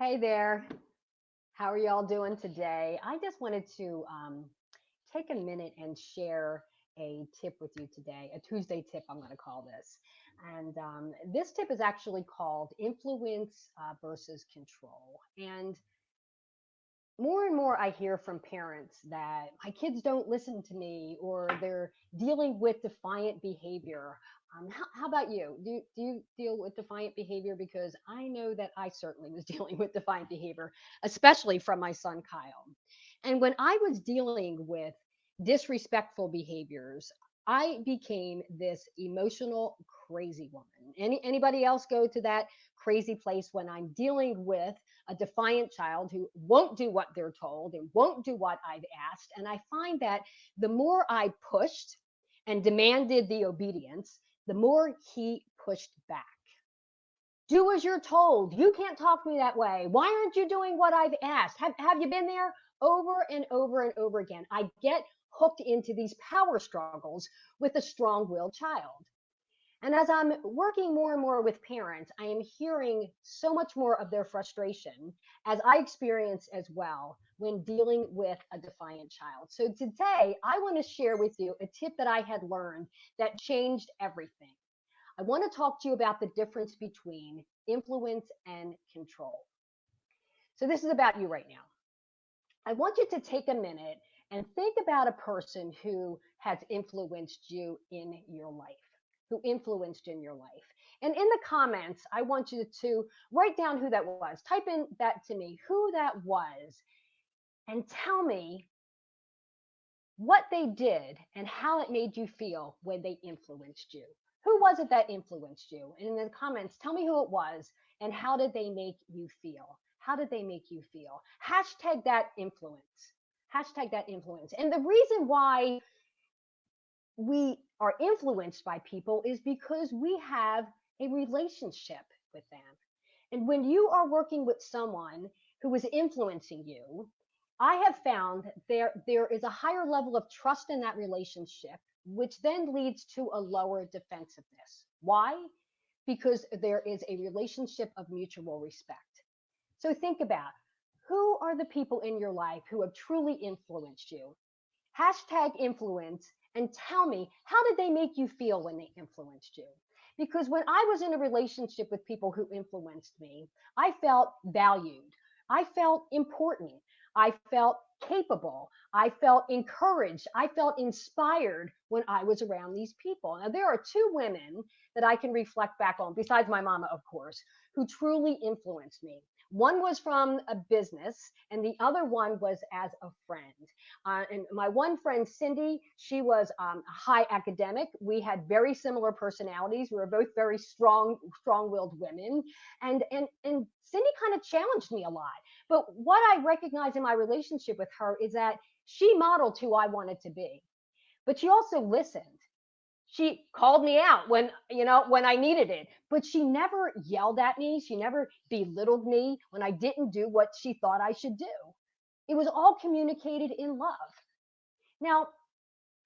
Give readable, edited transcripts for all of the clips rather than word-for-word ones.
Hey there. How are y'all doing today? I just wanted to take a minute and share a tip with you today, a Tuesday tip, I'm going to call this. And this tip is actually called influence versus control. And more and more I hear from parents that my kids don't listen to me or they're dealing with defiant behavior. How about you? Do you deal with defiant behavior? Because I know that I certainly was dealing with defiant behavior, especially from my son Kyle. And when I was dealing with disrespectful behaviors, I became this emotional crazy woman. Anybody else go to that crazy place when I'm dealing with a defiant child who won't do what they're told and won't do what I've asked. And I find that the more I pushed and demanded the obedience, the more he pushed back. Do as you're told. You can't talk to me that way. Why aren't you doing what I've asked? Have you been there over and over and over again? I get hooked into these power struggles with a strong willed child. And as I'm working more and more with parents, I am hearing so much more of their frustration as I experience as well when dealing with a defiant child. So today, I want to share with you a tip that I had learned that changed everything. I want to talk to you about the difference between influence and control. So this is about you right now. I want you to take a minute and think about a person who has influenced you in your life, who influenced in your life. And in the comments, I want you to write down who that was. Type in that to me, who that was, and tell me what they did and how it made you feel when they influenced you. Who was it that influenced you? And in the comments, tell me who it was and how did they make you feel? How did they make you feel? Hashtag that influence. Hashtag that influence. And the reason why we are influenced by people is because we have a relationship with them. And when you are working with someone who is influencing you, I have found there is a higher level of trust in that relationship, which then leads to a lower defensiveness. Why? Because there is a relationship of mutual respect. So think about who are the people in your life who have truly influenced you. Hashtag influence and tell me, how did they make you feel when they influenced you? Because when I was in a relationship with people who influenced me, I felt valued. I felt important. I felt capable. I felt encouraged. I felt inspired when I was around these people. Now, there are two women that I can reflect back on, besides my mama, of course, who truly influenced me. One was from a business, and the other one was as a friend. And my one friend, Cindy, she was high academic. We had very similar personalities. We were both very strong-willed women. And Cindy kind of challenged me a lot. But what I recognize in my relationship with her is that she modeled who I wanted to be. But she also listened. She called me out when I needed it, but she never yelled at me. She never belittled me when I didn't do what she thought I should do. It was all communicated in love. Now,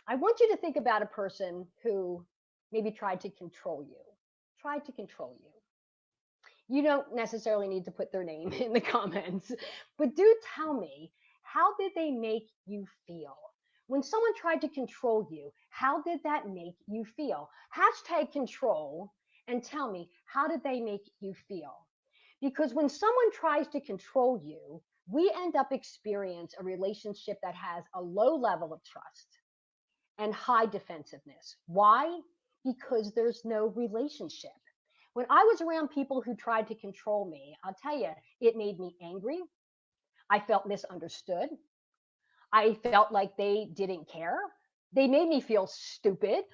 I want you to think about a person who maybe tried to control you. Tried to control you. You don't necessarily need to put their name in the comments, but do tell me, how did they make you feel? When someone tried to control you, how did that make you feel? Hashtag control and tell me, how did they make you feel? Because when someone tries to control you, we end up experience a relationship that has a low level of trust and high defensiveness. Why? Because there's no relationship. When I was around people who tried to control me, I'll tell you, it made me angry. I felt misunderstood. I felt like they didn't care. They made me feel stupid,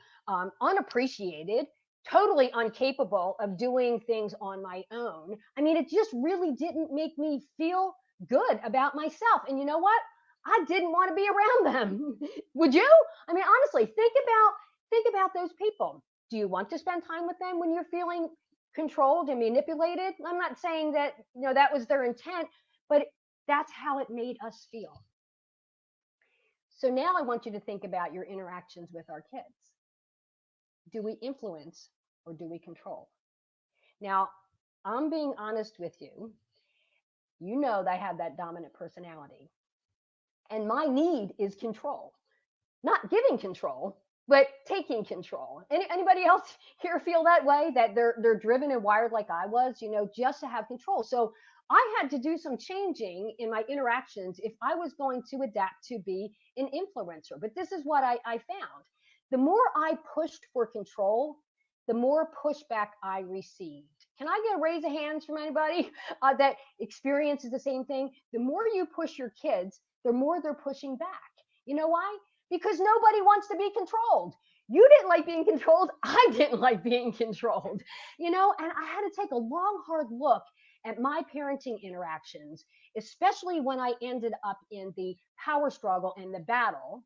unappreciated, totally incapable of doing things on my own. I mean, it just really didn't make me feel good about myself. And you know what? I didn't want to be around them. Would you? I mean, honestly, think about those people. Do you want to spend time with them when you're feeling controlled and manipulated? I'm not saying that, that was their intent, but that's how it made us feel. So now I want you to think about your interactions with our kids. Do we influence or do we control? Now, I'm being honest with you. You know that I have that dominant personality. And my need is control, not giving control, but taking control. Anybody else here feel that way? That they're driven and wired like I was, just to have control. So I had to do some changing in my interactions if I was going to adapt to be an influencer. But this is what I found. The more I pushed for control, the more pushback I received. Can I get a raise of hands from anybody that experiences the same thing? The more you push your kids, the more they're pushing back. You know why? Because nobody wants to be controlled. You didn't like being controlled. I didn't like being controlled, and I had to take a long, hard look at my parenting interactions, especially when I ended up in the power struggle and the battle.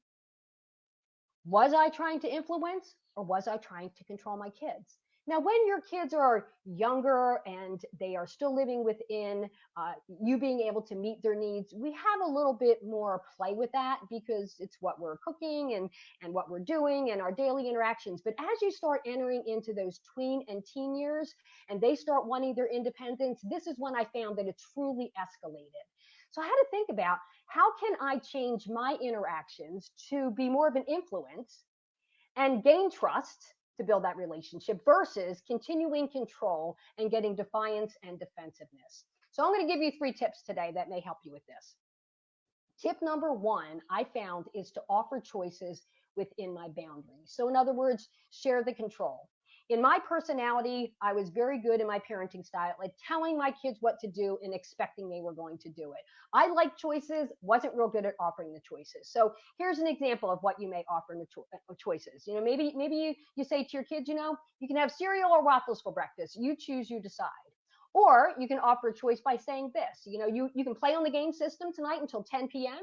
Was I trying to influence or was I trying to control my kids? Now, when your kids are younger and they are still living within you being able to meet their needs, we have a little bit more play with that because it's what we're cooking and what we're doing and our daily interactions. But as you start entering into those tween and teen years and they start wanting their independence, this is when I found that it truly escalated. So I had to think about how can I change my interactions to be more of an influence and gain trust to build that relationship versus continuing control and getting defiance and defensiveness. So I'm going to give you 3 tips today that may help you with this. Tip number 1 I found is to offer choices within my boundaries. So in other words, share the control. In my personality, I was very good in my parenting style at telling my kids what to do and expecting they were going to do it. I like choices, wasn't real good at offering the choices. So here's an example of what you may offer in the choices. Maybe you say to your kids, you can have cereal or waffles for breakfast. You choose, you decide. Or you can offer a choice by saying this, you can play on the game system tonight until 10 p.m.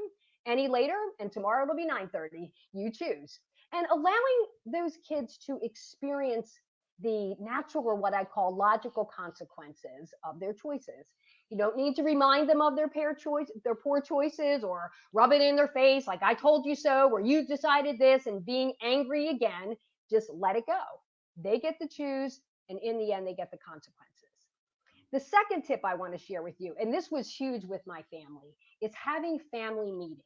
Any later, and tomorrow it'll be 9:30. You choose. And allowing those kids to experience the natural or what I call logical consequences of their choices. You don't need to remind them of their poor choices or rub it in their face like I told you so, or you decided this and being angry again. Just let it go. They get to choose, and in the end, they get the consequences. The second tip I want to share with you, and this was huge with my family, is having family meetings.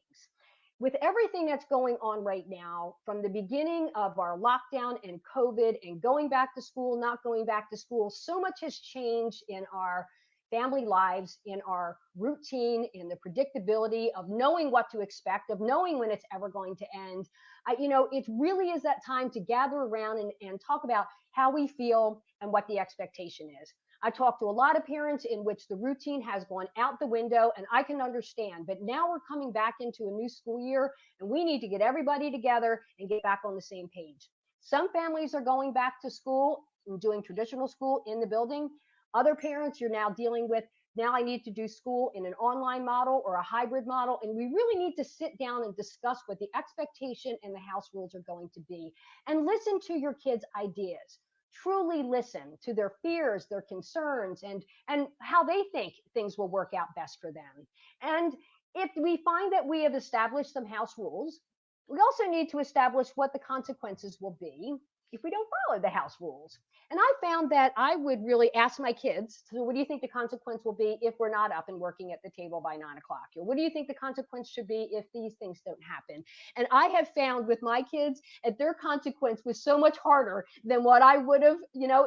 With everything that's going on right now, from the beginning of our lockdown and COVID and going back to school, not going back to school, so much has changed in our family lives, in our routine, in the predictability of knowing what to expect, of knowing when it's ever going to end. It really is that time to gather around and talk about how we feel and what the expectation is. I talked to a lot of parents in which the routine has gone out the window, and I can understand. But now we're coming back into a new school year, and we need to get everybody together and get back on the same page. Some families are going back to school and doing traditional school in the building. Other parents, you're now dealing with, now I need to do school in an online model or a hybrid model. And we really need to sit down and discuss what the expectation and the house rules are going to be and listen to your kids' ideas. Truly listen to their fears, their concerns, and how they think things will work out best for them. And if we find that we have established some house rules, we also need to establish what the consequences will be if we don't follow the house rules. And I found that I would really ask my kids, so what do you think the consequence will be if we're not up and working at the table by 9 o'clock? Or what do you think the consequence should be if these things don't happen? And I have found with my kids that their consequence was so much harder than what I would have,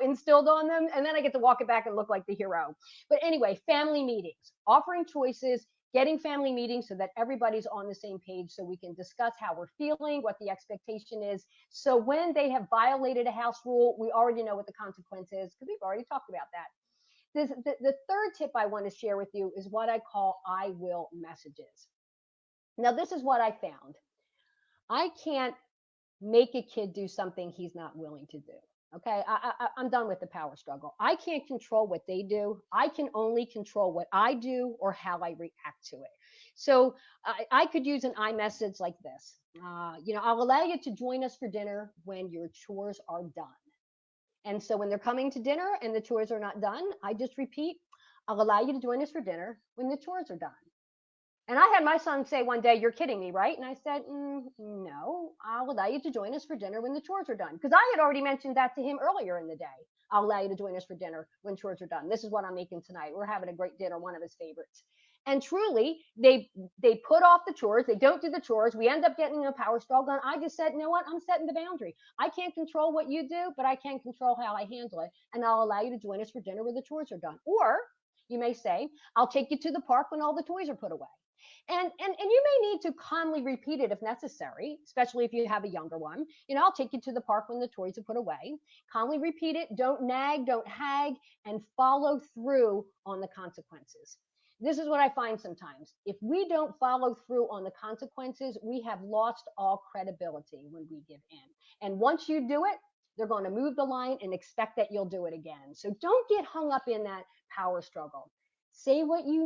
instilled on them. And then I get to walk it back and look like the hero. But anyway, family meetings, offering choices, getting family meetings so that everybody's on the same page so we can discuss how we're feeling, what the expectation is. So when they have violated a house rule, we already know what the consequence is because we've already talked about that. The third tip I want to share with you is what I call I will messages. Now, this is what I found. I can't make a kid do something he's not willing to do. Okay, I'm done with the power struggle. I can't control what they do. I can only control what I do or how I react to it. So I could use an iMessage like this. I'll allow you to join us for dinner when your chores are done. And so when they're coming to dinner and the chores are not done, I just repeat, I'll allow you to join us for dinner when the chores are done. And I had my son say one day, "You're kidding me, right?" And I said, "No, I'll allow you to join us for dinner when the chores are done." Because I had already mentioned that to him earlier in the day. I'll allow you to join us for dinner when chores are done. This is what I'm making tonight. We're having a great dinner, one of his favorites. And truly, they put off the chores, they don't do the chores, we end up getting in a power struggle. And I just said, you know what, I'm setting the boundary. I can't control what you do, but I can control how I handle it, and I'll allow you to join us for dinner when the chores are done. Or you may say, I'll take you to the park when all the toys are put away. And you may need to calmly repeat it if necessary, especially if you have a younger one. I'll take you to the park when the toys are put away. Calmly repeat it, don't nag, don't hag, and follow through on the consequences. This is what I find sometimes. If we don't follow through on the consequences, we have lost all credibility when we give in. And once you do it, they're going to move the line and expect that you'll do it again. So don't get hung up in that power struggle. Say what you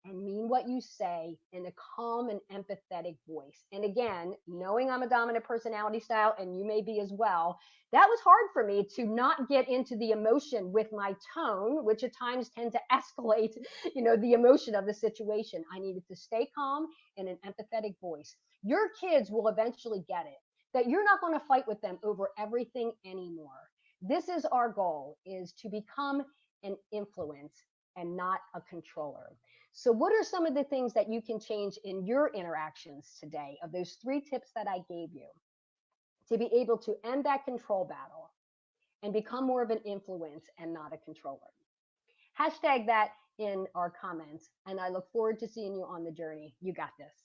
and mean what you say in a calm and empathetic voice. And again, knowing I'm a dominant personality style, and you may be as well, that was hard for me to not get into the emotion with my tone, which at times tend to escalate, the emotion of the situation. I needed to stay calm in an empathetic voice. Your kids will eventually get it, that you're not going to fight with them over everything anymore. This is our goal, is to become an influence and not a controller. So, what are some of the things that you can change in your interactions today of those 3 tips that I gave you to be able to end that control battle and become more of an influence and not a controller? Hashtag that in our comments, and I look forward to seeing you on the journey. You got this.